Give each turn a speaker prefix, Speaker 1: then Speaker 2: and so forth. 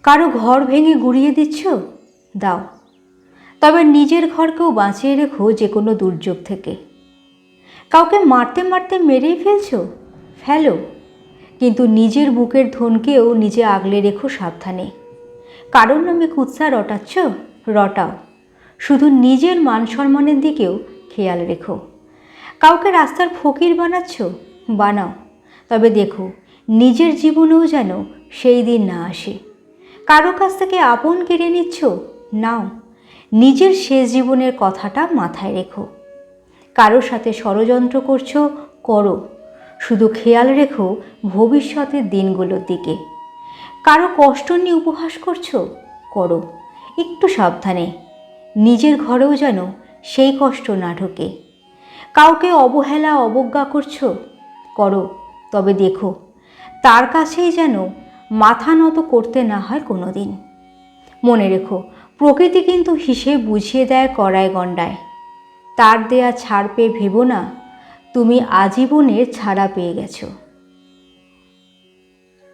Speaker 1: কারো ঘর ভেঙে গুড়িয়ে দিচ্ছ, দাও, তবে নিজের ঘরকেও বাঁচিয়ে রেখো যে কোনো দুর্যোগ থেকে। কাউকে মারতে মারতে মেরেই ফেলছো, ফেলো, কিন্তু নিজের বুকের ধনকেও নিজে আগলে রেখো সাবধানে। কারোর নামে কুৎসা রটাচ্ছ, রটাও, শুধু নিজের মান সম্মানের দিকেও খেয়াল রেখো। কাউকে রাস্তার ফকির বানাচ্ছ, বানাও, তবে দেখো নিজের জীবনেও যেন সেই দিন না আসে। কারো কাছ থেকে আপন কেড়ে নিচ্ছ, নাও, নিজের শেষ জীবনের কথাটা মাথায় রেখো। কারোর সাথে ষড়যন্ত্র করছো, করো, শুধু খেয়াল রেখো ভবিষ্যতের দিনগুলোর দিকে। কারো কষ্ট নিয়ে উপহাস করছো, করো, একটু সাবধানে, নিজের ঘরেও যেন সেই কষ্ট না ঢোকে। কাউকে অবহেলা অবজ্ঞা করছো, করো, তবে দেখো তার কাছেই যেন মাথা নত করতে না হয় কোনো দিন। মনে রেখো, প্রকৃতি কিন্তু হিসেব বুঝিয়ে দেয় কড়ায় গণ্ডায়। তার দেয়া ছাড় পেয়ে ভেবো না তুমি আজীবনের ছাড়া পেয়ে গেছো।